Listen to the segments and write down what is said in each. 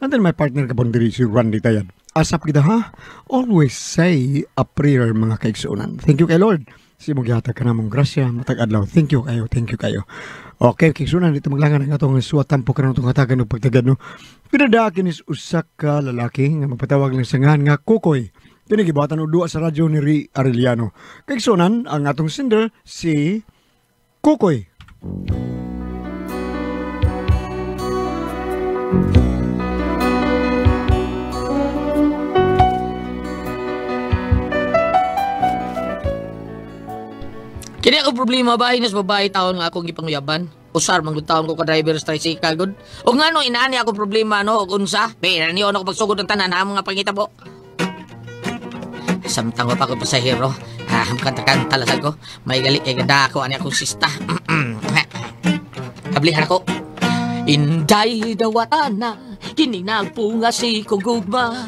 And then my partner kapon diri si Randy Tayad. Asap kita ha? Always say a prayer mga kaigsunan. Thank you kay Lord. Si mong gihatag ka namong grasya, matag adlaw. Thank you kayo, thank you kayo. Okay, kaigsunan, dito maglangan ang atong suwatampo ka na itong hatagan ng pagtagad, no? Pinadakin is usak ka lalaki nga magpatawag lang sa ngahan nga Kukoy. Tinigibatan o dua sa radyo ni Ri Arellano. Kaigsunan, ang atong sender, si Kukoy. Kini ako problema ba hinas babae taon nga akong gipanguyaban. Usar man gud taon ko ka driver sa tricycle gud. Og ngano inaani ako problema no og unsa? Pero niyo ako pagsugod ng tanan ha mga pangitabo. Samtang pa ko pasahero. Kanta-kanta lasag ko. May gali kay ganda ako ani akong sista. Kablihan ako. Inday dawatana, kini nagpunga si kugugma,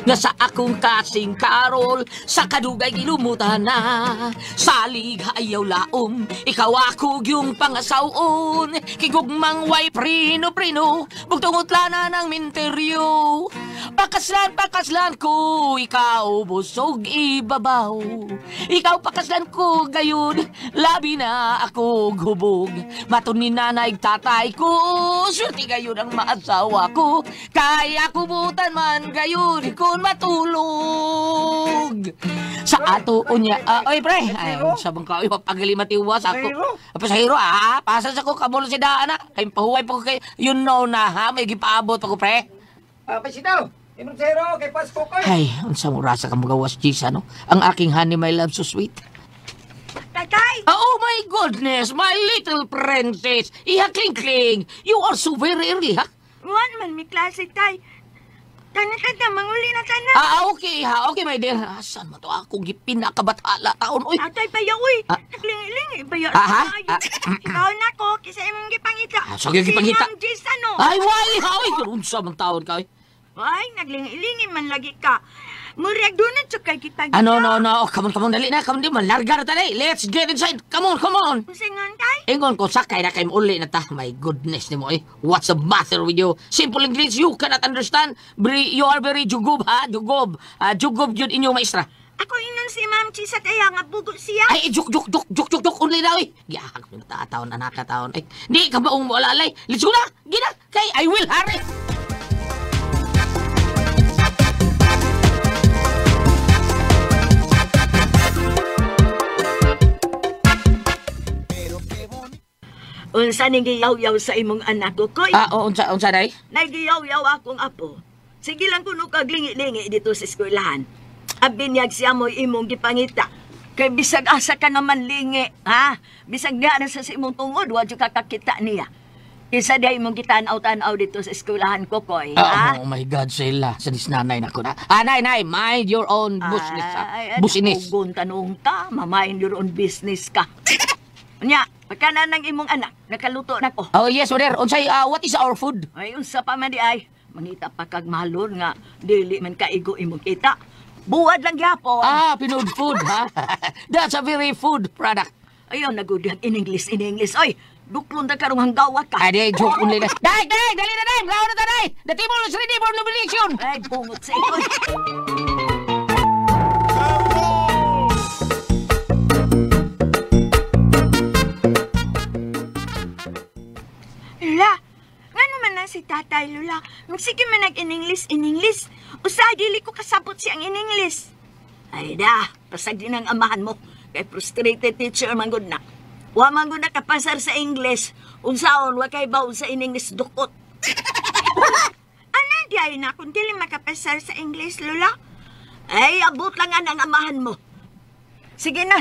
nga sa akong kasing karol, sa kadugay gilumutan na. Salig ayaw laom, ikaw ako yung pangasawon, kigugmang way prino-prino, bugtungot lana ng minteryo. Pakaslan ko, ikaw busog ibabaw. Ikaw pakaslan ko gayon, labi na ako gubog. Matun ni nanay tatay ko, swerte gayon ang maasawa ko. Kaya kubutan man gayon kung matulog. Sa ato unya, oy pre, ay, sabang ka, pagali matiwas ako. Pasahero pasas ako, kamulo si daan kay pahuway pa ko kay, you know na ha, may gipaabot ako pre. Pasitaw, Imronsero, kay Pasko ko. Ay, unsa mo rasa ka magawas Gisa, no? Ang aking honey, my love, so sweet. Tatay! Oh my goodness, my little princess! Iha kling-kling, you are so very early, ha? Wan man, may klase, tay. Tanan, manguli na tanan. Okay, ha? Okay, my dear. Saan mo to akong gipinakabatala taon, uy? Tatay, payaw, uy. Naglingi-lingi, payaw. Ikaw na ko, kisa imong gipangita. Sige, gipangita. Si Ma'am Jis, ano? Ay, wali, ha? Uy, unsa man taon ka, uy? Ay, naglingi-lingi man lagi ka. Muriag doon na kay kita. No. Come on, dali na. Come on, di man. Larga na tayo. Let's get inside. Come on. Singon, tay? Ingon ko, sakay na kayo uli na ta. My goodness ni mo, eh. What's the matter with you? Simple English, you cannot understand. You are very jugub, ha? Jugub. Jugub yun inyong maestra. Ako inon si Ma'am Jis at nga bugo siya. Ay, juk, unli na, eh. Giyakag mo na taon, anak ka taon. Ay, di ka ba mo alalay? Let's go na. Gina, kay I will hurry. Unsa ning giyaw-yaw sa imong anak ko, koy? Unsa day? Nagiyaw-yaw akong apo. Sige lang kuno kag lingi-lingi dito sa eskwelahan. Abinyag siya mo imong gipangita. Kay bisag asa ka naman lingi, ha? Bisag nga na sa imong tungod, wa jud kakakita niya. Isa day imong kitanaw-tanaw dito sa eskwelahan ko, koy, ha? Oh my God, sila. Sa nanay na ko na. Nay, mind your own business, ha? Business. Ay, tanong ta, mind your own business ka. Nya, pagkana ng imong anak, nakaluto na ko. Oh yes, brother. Unsay what is our food? Ay, unsa pa man di ay. Mangita pa kag malon nga dili man kaigo imong kita. Buwad lang gyapon. Pinood food, ha? That's a very food product. Ayun, nagudyag in English. Oy, duklon ta karong hanggawa ka. Ay, joke unli na. Dai, dali na, dai. Raw na ta, dai. The table is ready for nomination. Ay, bungot sa ikoy. Lula, nga naman na si tatay, Lula. Magsige man nag-in-English. Usa, dili ko kasabot siyang in-English. Ay da, pasag din ang amahan mo. Kay frustrated teacher man gud na. Wa man gud na kapasar sa English. Unsaon, wa kay baon sa in-English dukot. Ano di ay na kung dili makapasar sa English, Lula? Ay, abot lang nga ng amahan mo. Sige na.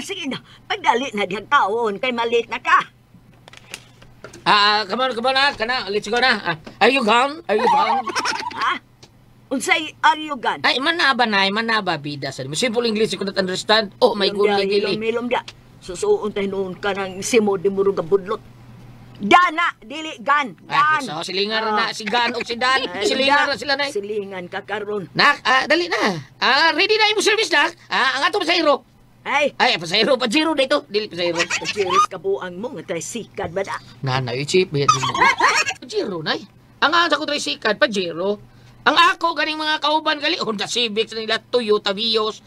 Pagdali na diyang taon, kay malit na ka. Come on na. Let's go na. Are you gone? Ha? Unsay are you gone? Ay, manaba, bida. Simple English, you could not understand. Oh my God, gili. Ilom dia. Susuon tayo noon ka ng simo di murug budlot. Dana, dili gan. So, silingan na si Gan o si Dan. Silingan na sila na. Silingan ka karon. Nak, dali na. Ready na yung service, nak. Ang ato pasahero. Ay, pasahero, Pajero dito. Dili pasahero. Pajiris ka buang mo, nga tricycad ba da? Nanay, chip. Pajero, nay. Ang asa ko tricycad, Pajero. Ang ako, ganing mga kauban, gali, Honda Civics nila, Toyota Vios.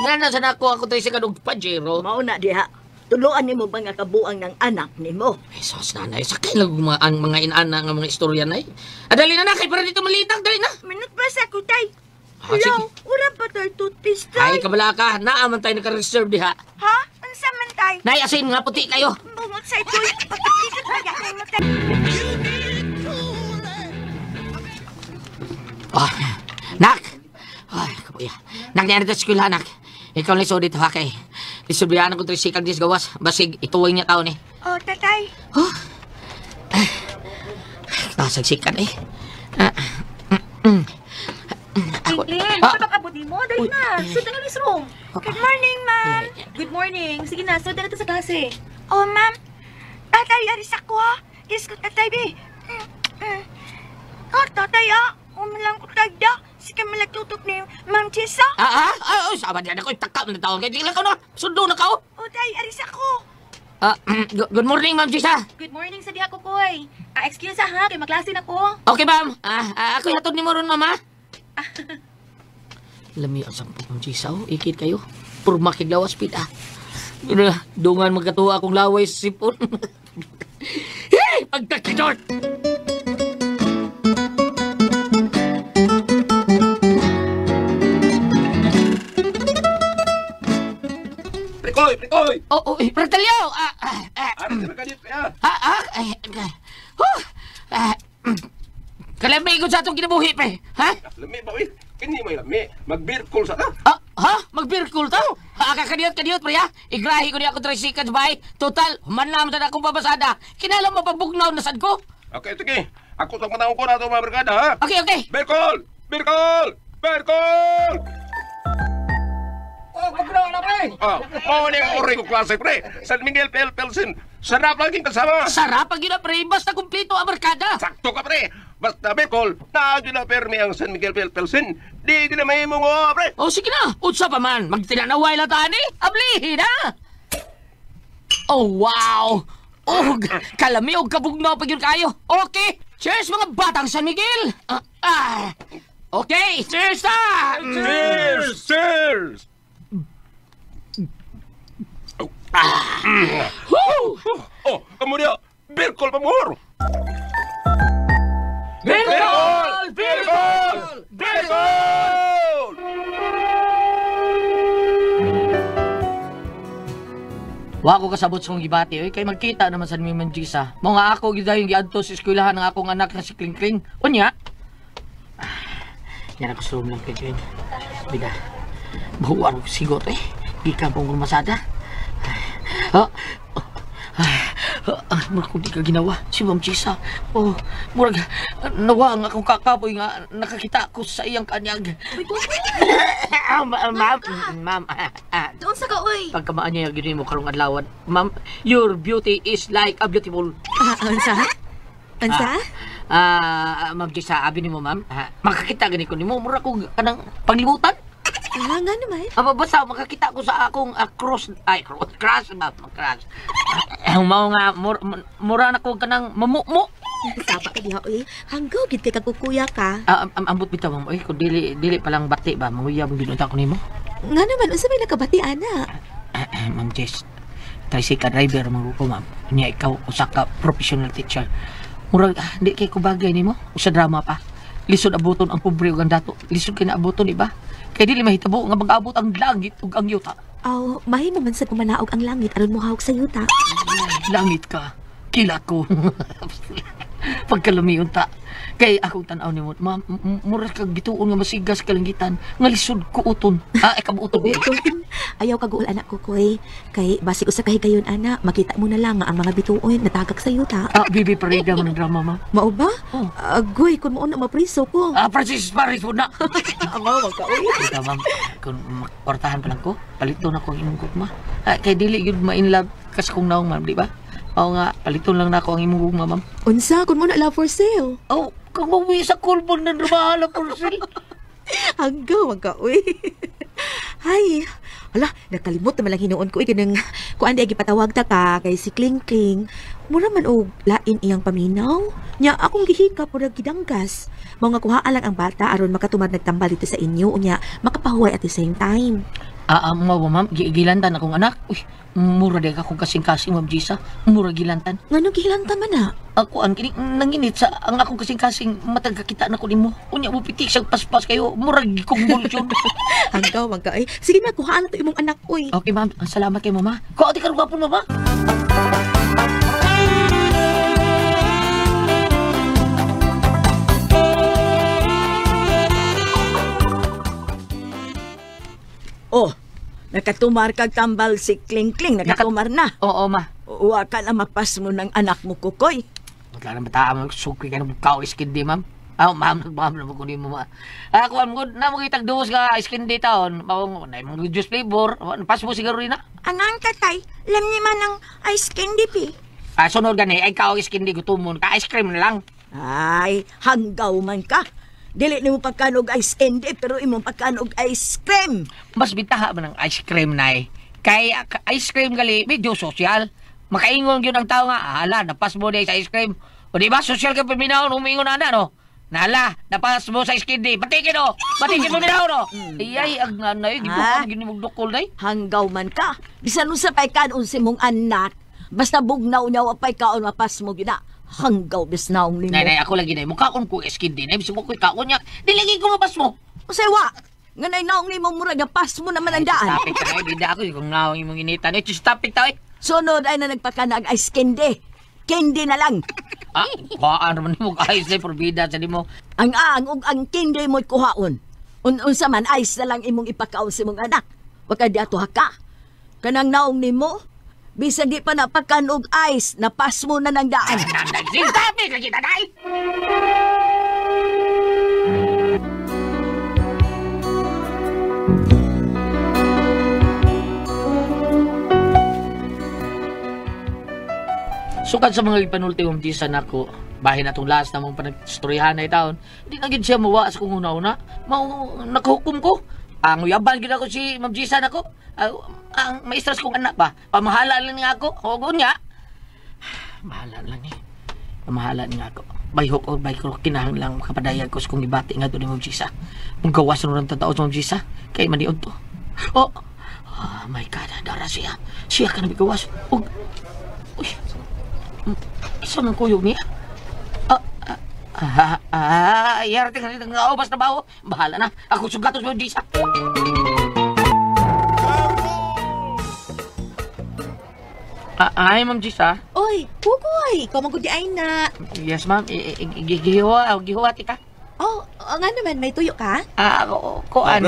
Nga na sa ako tayo sa kanong Pajero. Mauna diha. Tuluan nimo ba nga kabuang ng anak nimo? Ay, sos nanay, sakay lang ang mga inana nga mga istorya na Dali na kay para dito malitang, dali na. Minut pa sa kutay. Ah, sige. Hello, ura pa tayo toothpaste Ay, tay. kabala ka, naaman tayo naka-reserve diha. Ha? Unsa man tay? Nay, asin nga puti kayo. Bungot sa ito'y pagkakikot pa yan mo tay. Nak! Ay, kabuya. Nak, niyan ito sa eskwela, nak. Ikaw lang so dito, ha, kay. Isubihan ko trisikal dis gawas. Basig, ituwing niya tao ni. Oh, tatay. Nasagsikan eh. Linglin, Ah. kapag abot mo, dali na. Sundan na this room. Good morning, ma'am. Good morning. Sige na, sundan na to sa klase. Oh, ma'am. Tatay, aris ako ha. Yes ko, tatay, be. Oh, tatay, umilang ko tagda. Sige, malagtutok ni Ma'am Chisa. Sama diyan ako, takap na tao. Kaya tingnan ko na, sundo na ka, Oh, tay, aris ako. Good morning, Ma'am Gisa. Good morning sa diha ko, Koy. Excuse ha, kay maklase na ko. Okay, ma'am. Ako hatod ni mo ron, mama. Lami ang sampung Ma'am Gisa, ikit kayo. Purma kiglawas, pit, Dungan magkatuwa akong laway sa sipon. Hey! Pagtakidot! Prikoy! Pratalyo! Ano sa nakalit kaya? Kalamay ko sa itong kinabuhi, pe. Ha? Lami ba, uy? Kini mo lami. Mag-beer-cool sa ka. Mag-beer-cool to? Kakadiyot, pre, ha? Igrahi ko niya ako tricycle, bay. Total, manlam na akong babasada. Kinalam mo pabugnaw na sad ko. Okay, sige. Ako itong panahon ko na ito, mga barkada, ha? Okay. Beer-cool! Beer-cool! Beer-cool! Pagbraw na, pre. Mau ni ang ori ko klase, pre. San Miguel Pelsin. Sarap laging kasama. Sarap ang gina, pre. Basta kumpleto ang barkada. Sakto ka, pre. Basta, Beer-cool, na permi ang San Miguel Pelsin. Di ginamay mo nga, pre. Sige na. Utsa pa man. Magtinanaway lang tani. Ablihin, ha? Oh, wow. Kalami o kabugnaw pag yun kayo. Okay. Cheers, mga batang San Miguel. Okay, cheers na. Cheers! Cheers! Kemudian Beer-cool pamor. Beer-cool! Wa ko kasabot sa kong gibati, kay magkita naman sa Mimang Gisa. Mga ako gidayong giadto sa eskwelahan ng akong anak na si Kling-Kling. Unya? Yan ako sa room lang, Kling-Kling. Bida, bahuan ko sigot Gikan pong masada. Murag kung di ka ginawa, si Ma'am Gisa. Murag, nawa nga akong kakapoy nga nakakita ko sa iyang kanyag. Ma'am, Doon sa ka, uy. pagkamaan niya yung gini mo karong adlawan. Ma'am, your beauty is like a beautiful. Ansa? Ma'am Gisa, abi ni mo, ma'am. Makakita gani ko ni mo, mura ko kanang panglimutan. Nga naman. Basta makakita ko sa akong cross, crush. Mao nga, mura na ko kanang mamukmo. Sapa ka diha, uy. Hanggaw, gid kay kakukuya ka. Ambot bitaw, ma'am. Kung dili palang bati ba, manguya mong ginunta ko ni mo. Nga naman, unsa may nakabati, ana? Ma'am Jess, tricycle driver mga ko, ma'am. Niya ikaw, usa ka professional teacher. Murag, di kay ko bagay ni mo. Usa drama pa. Lisod abuton ang pobre ug ang dato. Lisod kay na abuton, iba? Kaya dili mahitabo nga mag-abot ang langit ug ang yuta. Aw, mahimo man sa kumanaog ang langit aron mo hawak sa yuta. Langit ka. Kila ko. Pagkalumiyon ta. Kay akong tanaw ni mo, ma'am, mura kag bituon nga masigas kalangitan. Nga lisod ko uton. Kabuuton di. Ayaw kaguol anak ko, Koy. Kay basi usa ka higayon ana, makita mo na lang nga ang mga bituon natagak sa yuta. Bibi parida man ang drama, ma'am. Mao ba? Oh. Agoy, kun mo na mapriso ko. Francis Paris po na. Ama, wag ka, uy. Ikaw, ma'am, kung makportahan pa lang ko, palito na ko ang imong gugma. Kay dili yun ma-inlove kasi kung naong, ma'am, di ba? Oo nga, paliton lang na ako ang imong gugma, ma'am. Unsa, kun mo na love for sale. Oh, kung mawi sa kulbon na dramahan na porsil. Hanggaw, wag ka, uy. Ay, Ala, nakalimot naman lang hinuon ko ikinang kuan di gipatawag ta ka kay si Kling Kling. Mura man og lain iyang paminaw. Nya akong gihika pura gidanggas. Mga kuhaan lang ang bata aron makatumad nagtambal dito sa inyo unya makapahuway at the same time. Mo ba, ma'am? Gilantan akong anak. Uy, mura di ka kung kasing-kasing, Ma'am Gisa. Mura gilantan. Ngano gihilantan man na? Ako, ang nanginit sa ang akong kasing-kasing matagkakita na ko nimo. Unya mo pitik siyang paspas kayo. Mura gikong bulsyon. Hanggaw, magka ay. Sige na, kuhaan na to imong anak, uy. Okay, ma'am. Salamat kay mama. Kuha di ka rugapon, mama. Oh, nakatumar kag tambal si Kling Kling. Nakatumar na. Oo, ma. Uwa ka na mapas mo ng anak mo, Kukoy. Wala na bataan mo. Sukri ka na bukaw iskindi, ma'am. Ma'am, na mo kunin mo, ma. Ako, na mo kitag duwas ka iskindi taon. Na yung juice flavor. Pas mo siguro rin na. Anang katay, alam niya man ang ice candy, pi. Sunod gani, ay kao iskindi gutumon ka. Ice cream na lang. Ay, hanggaw man ka. Dili ni mo pagkanog ice candy, pero imong pagkanog ice cream. Mas bitaha man ang ice cream na eh. Kay ice cream gali, medyo social. Makaingon yun ang tao nga, ala, napas mo na sa ice cream. O di ba, social ka paminahon, umingon na no? Nala, napas mo sa ice candy. Batikin o! Batikin mo minahon o! Iyay, ang nanay, di ba kung ginimugdokol na eh. Hanggaw man ka. Bisan mo sa paykanon si mong anak. Basta bugnaw niya wapay kaon mapas mo gina. Hanggaw bisnaong nimo. Nay, ako lagi na. Mukha kong ice candy na. Bisa mo ko ikaon niya. Dilagay ko mapas mo. Usewa, nganay naong nimo murag na pas mo naman ang daan. Stop it ka na. Bida ako. Kung naong imong initan. Stop it tao eh. Sunod ay na nagpakanag ice candy. Candy na lang. Kuhaan naman mo ayos na porbida sa di mo. Ang candy mo'y kuhaon. Unsa man ice na lang imong ipakaon sa imong anak. Waka di ato haka. Kanang naong nimo, bisag di pa napakanog ice, napas mo na ng daan. Stop it! Lagi tanay! Sukad sa mga ipanultimong tisan ako, bahin atong last na mong panagstoryahan na itaon, hindi na gid siya mawa sa kung una-una. Nakahukom ko. Ang uyaban gid ako si Ma'am Gisan ako. Ang maestras kong anak ba? Pamahala lang nga ako. Huwag niya. Mahala lang eh. Pamahala nga ako. Bayhok o bayhok kinahang lang makapadayag ko sa kong ibati nga doon ni Ma'am Gisa. Kung gawas na ng tao sa Ma'am Gisa, kay maniod to. Oh my God, dara siya. Siya ka na bigawas. Uy. Isa ng kuyog niya? Yarte ka rin nga basta ba ako? Bahala na. Ako sugatos mo, Gisa. Ay, Ma'am Gisa. Oy, Kukoy, ikaw magudi ay na. Yes, ma'am. Gihuwati ka. Oh, nga naman, may tuyo ka? Kuan.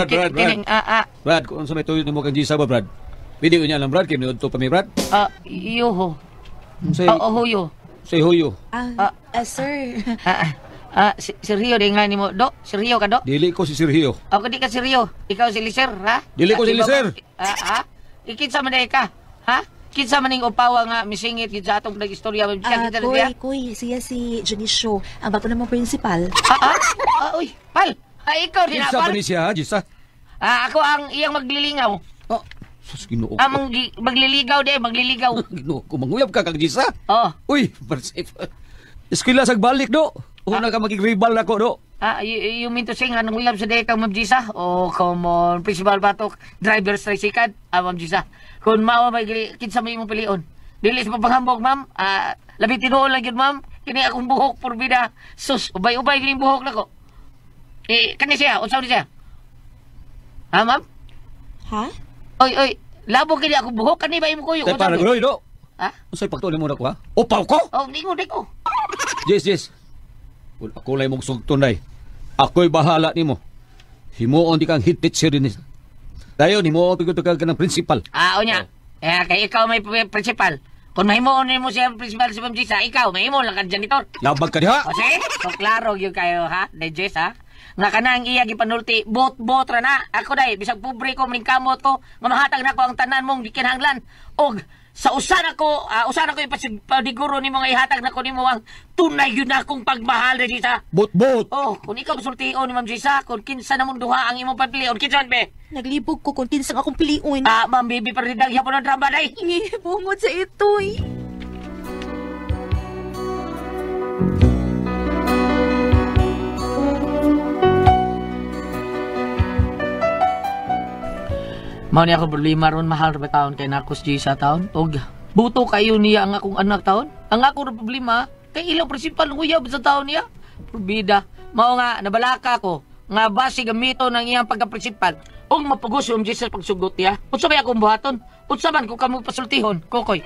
Brad, kung sa may tuyo ni mo kang Gisa ba, Brad? Pwede ko niya lang, Brad. Kaya niyo ito pa mi, Brad? Yuho. Say, Huyo. say huyo. Sir. Si Rio din nga ni mo. Do, si Rio ka, do? Dili ko si Sergio. Ako di ka si Rio. Ikaw si Liser, ha? Dili ko si Liser. Ikinsa man ka, ha? Kinsa man ning upawa nga misingit gid sa atong nag-istorya. Kuy, siya si Junicio, ang bago namang principal. Uy, pal. Ikaw din, Kinsa pal. ba ni siya, Gisa? Ako ang iyang maglilingaw. Sus, ginoo ko. Magliligaw de, magliligaw. Ginoo ko, manguyab ka kang Gisa? Oo. Uy, Barsif. Eskwela sag balik, do. Una ka magig-rival na ko, do. You mean to say nga nanguyab sa dekang Ma'am Gisa? Oh, come on. Principal Batok, driver's tricycle. Ma'am Gisa. Kung maawa may kinsa may imong pilion. Dili sa papanghambog, ma'am. Labi tinuol lang yun, ma'am. Kini akong buhok, porbida. Sus, ubay-ubay kini buhok na ko. Kani siya, unsaw ni siya? Ha, ma'am? Ha? Oy, labo kini akong buhok. Kani ba imong kuyo? Tay para guloy, do. Ha? Unsay pagtuloy mo na ko, ha? Upaw ko? Di ko. Yes. Kung ako lay mong sugtunay, ako'y bahala nimo. Himuon di kang hit-hit sirin. Dayon, himuon piguto ka ng principal. Unya. Kay ikaw may principal. Kung mahimuon mo siya principal si Ma'am Gisa, ikaw, mahimuon lang ka janitor. Labag ka diha. O sige, so klaro yun kayo, ha? Digest, ha? Nga ka na ang iya gipanulti, bot ra na. Ako day, bisag pobre ko, maning kamot ko, nga mahatag na ko ang tanan mong gikinahanglan. Og, Sa usan ako ipasiguro ni mga ihatag na ko ni mo ang tunay yun akong pagmahal na Jisa. Bot-bot! Oh, kung ikaw masultiyon ni Ma'am Jisa, kung kinsa na mong duha ang imong pagpilion, kinsa man be? Naglibog ko kung tinsang akong piliun. Ma'am Bibi, paridag yapon ang drama day. Bungod sa ito eh. Mao ni ako problema ron mahal ra ba taon kay nakos Jisa taon. Og buto kayo niya ang akong anak taon. Ang ako ra problema kay ilaw principal uyab sa taon niya. Probida. Mao nga nabalaka ko nga base gamito ng iyang pagka-principal og mapugos yung Jisa pagsugot niya. Unsa kay akong buhaton? Unsa man ko kamo pasultihon, Kokoy?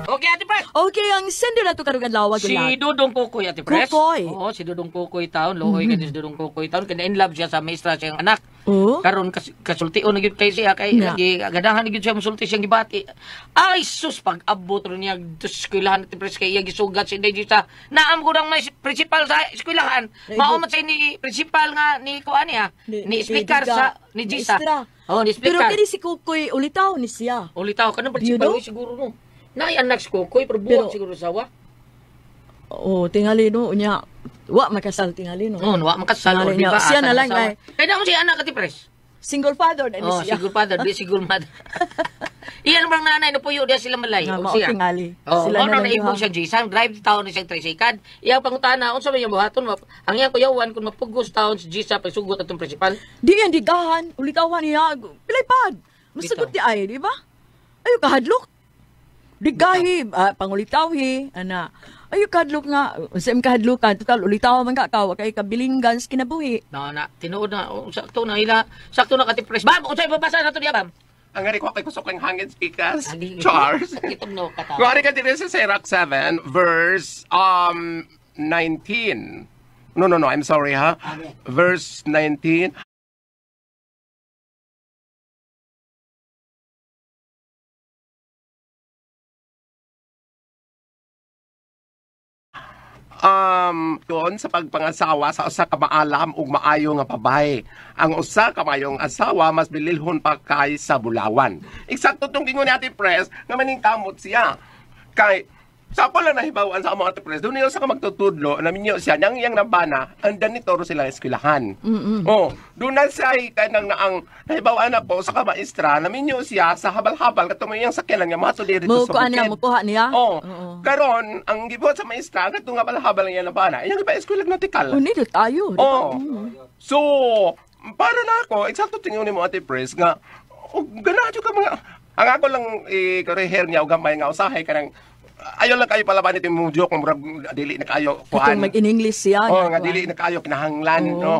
Okay, Ate Pres. Okay, ang sendo na to karugan lawag Si ulat. Dudong Kukoy, Ate Pres. Kukoy? Oo, si Dudong Kukoy taon. Lohoy ka din si Dudong Kukoy taon. Kaya in love siya sa maestra siyang anak. Oh? Karon kasultiyon na gyud kay siya kay Na. gadahan na gyud siya musulti siyang gibati. Ay sus pag-abot ron niya sa eskwelahan Ate Pres kay iya gisugat si Inday sa naam ko nang may principal sa eskwelahan. Mao man say ni principal nga ni kuan niya. Ni speaker sa ni Jisa. Oh, ni Pero speaker. kini si Kukoy ulitaw ni siya. Ulitaw ka ng principal Biyudo? uy, siguro no. Nay anak si Kukoy pero buwag Pero- siguro sawa. Oh, tingali no unya. Wa makasal tingali no. Oh, wa makasal or Tingali di ba? niya. Siya na lang asawa. ay Kaya na mo si anak Ate Pres. single father na ni Oh, siya. siguro father, di siguro mother. Iyan bang nanay na puyo dia sila malay. Nga, O mao siya. tingali. Oh, Sila ano na na lang ibog duha. siya Jason, drive taon na siyang tricycad. Iya pangutana unsa man yung buhaton ang iyang kuyawan kung mapugos taon si Jisa pagsugot atong principal. Di yan digahan, ulitawan niya. Pilipad. Masagot di ay, di ba? Ayo kahadlok. Digahi, pangulitawhi, ana. Ayo kahadlok nga, sa kahadlokan, total ulitaw man ka kay kabilinggan sa kinabuhi. Na tinuod na sakto na ila, sakto na Ate Pres. Bam, unsay babasa nato diya bam? Ang ngari ko kay kusok lang hangin speakers. Adi- Charles. Itong no kata. Ngari ka din sa Sirach 7, verse 19. No, I'm sorry ha. Verse 19. Doon sa pagpangasawa sa usa ka maalam ug maayo nga babae. Ang usa ka maayong asawa mas bililhon pa kay sa bulawan. Eksakto tong gingon ni Ate Pres nga maningkamot siya. Kay sa pala nahibawan sa mga Ate Pres, doon nila sa ka magtutudlo, namin niyo siya, nang iyang nabana, andan ni Toro sila eskwelahan. Oh, doon na siya kanang naang nahibawan ako sa kamaestra, namin niyo siya sa habal-habal, katong iyang sakyanan nga mato diri Mo sa kuan niya, bukid. mo kuha niya. Oh, Oo. karon ang gibuhat sa maestra katong nga habal-habal nga nabana, iyang iba eskwela natikal. Oh, nito tayo. di ba? Oh. So, para na ako, eksakto tingin ni mo Ate Pres nga, ganadyo ka mga, ang ako lang i-reher niya o gamay nga usahay ka ng, ayaw lang kayo palaban ito yung joke, murag dili na kayo Katong mag-in-English siya. Oh, nga kuan. dili na kayo kinahanglan, Oo. no?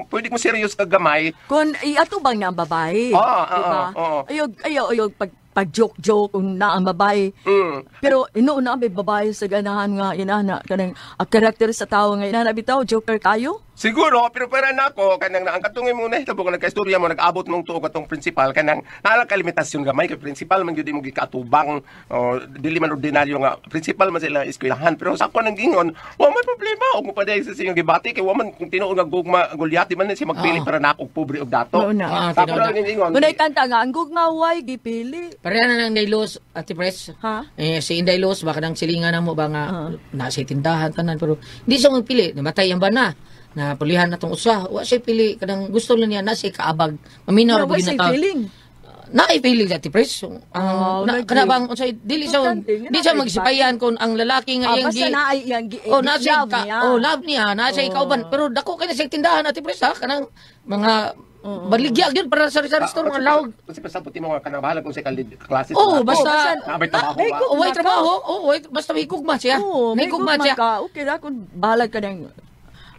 Pwede mo serious ka gamay. Kung iatubang niya ang babae. Oo, diba? oo. Ayog pag-joke-joke kung na ang babae. Mm. Pero inuuna may babae sa ganahan nga inana kanang karakter sa tao nga inana bitaw joker kayo. Siguro, pero para na ako, kanang ang katungay mo na hitabo, kung nagka-istorya mo, nag-abot mong tuog atong principal, kanang nalang kalimitasyon gamay, kay principal man yun mo gikatubang, o dili man ordinaryo nga, principal man sila eskwelahan, pero sa ako nang gingon, may problema, o mo pa dahil sa sinyong gibati, kay waman kung tinuod nga gugma gulyati man na siya magpili para na akong pobre og dato. Oo na. Sa ako nang gingon. Kung kanta nga ang gugngaway gipili. Pareha na ng Daylos, Ate Pres. Ha? Si Inday Los, baka nang silingan na mo ba nga nasa tindahan tanan pero hindi siya magpili, namatay ang bana. Na pulihan na tong usa, wa siya pili kanang gusto lang niya na siya kaabag. Maminaw ra Wala gyud say na ta. feeling. Naipili Ate Pres. Kana bang unsay dili siya Importante, di siya na- magsipayan kung ang lalaki nga iyang Basta na ay yang Oh, na siya love niya. love niya, na siya kauban. Pero dako kay na siya tindahan Ate Pres ha, kanang mga baligya gyud para sa restaurant nga lawg. Kasi basta puti mo nga kanang bahala kung sa klase. Oh, basta Nabay trabaho may ba? ko- way trabaho. Oh, way basta may kugma siya. Oo, may May kugma gugma siya. ka. Okay ra kung balag ka ng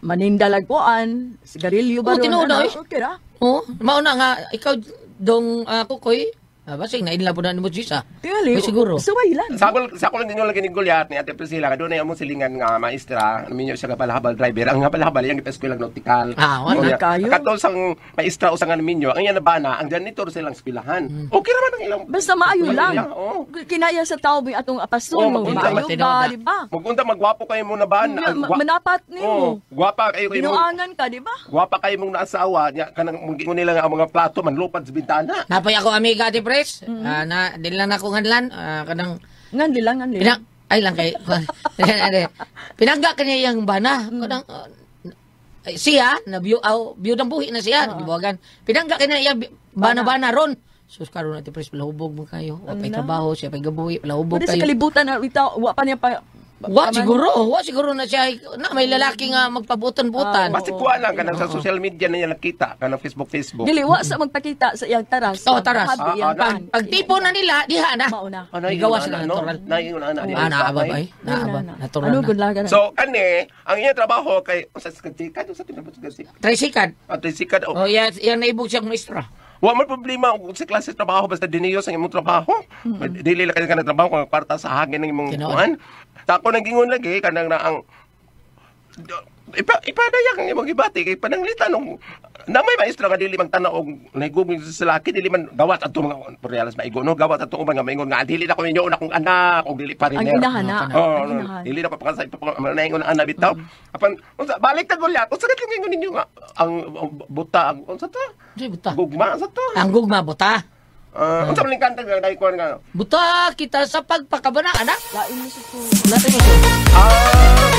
manindalagpuan, sigarilyo ba Oo, tinuod na, eh. Okay ra. Oh, mauna nga ikaw dong Kukoy, Basig na inla po na ni mo Jis, Tingali, May siguro. suway lang. Sa ako lang din yung lagi ni Goliath ni Ate Priscilla, doon na yung silingan nga maestra, namin yung siya kapalhabal driver. Ang kapalhabal, yung eskwela nautical. Wala kayo. Katol sang maestra o sang namin ang yan na bana, ang janitor silang eskwelahan. Okay naman ang ilang... Basta maayo lang. Oo. Kinaya sa tao may atong apason, Oo, maayo ba, di ba? Magpunta, magwapo kayo muna ba? Manapat nimo. Gwapa kayo kayo. Binuangan ka, di ba? Gwapa kayo mong naasawa, kanang mungkin nila nga ang mga plato, manlupad sa bintana. Napay ako amiga Ate Pres. Na dili lang ako nganlan kanang Ngandi lang. ay lang kay pinangga kanya yung bana kanang siya na biyudang buhi na siya gibuhagan pinangga kanya yung bana ron sus karon Ate Pres palahubog mo kayo wa pay trabaho siya pay gabuhi palahubog Pwede sa kayo kalibutan na ita wa pa niya pa wa siguro na siya na may lalaki nga magpabutan-butan. Basta kuha lang kanang sa social media na niya nakita, kanang Facebook. Dili wa sa magpakita sa iyang taras. Taras. Habi iyang pan. Pag tipo na nila diha na. Mauna. Igawas na natural. Naabab ay. Natural Ano na. gud lang So kani, ang iya trabaho kay sa skatikan sa tinabot sa Tricycad. Tricycad. Oh, yan naibog siyang maestra. Wa man problema kung sa klase trabaho basta diniyos ang imong trabaho. Dili lang ka trabaho kung kwarta sa hangin ng imong kuan. Tako nang lagi kanang na ang ipadayak ang imong gibati kay pananglitan nung na may maestro nga dili man tanaw og nahigugmig sa laki dili man gawat ato mga reales maigo no gawat ato mga maingon nga dili na ko inyo na kong anak og dili pa rin. Ang inahan na. Dili na ko pakasay naingon ang anak bitaw. Apan balik ta Goliath. Unsa ka ingon ninyo nga ang buta ang unsa to? Buta. Gugma sa to. Ang gugma buta. Unsa man kanta nga dai kuan nga. Buta kita sa pagpakabana anak. Lain mo sa to. Lain mo. Ah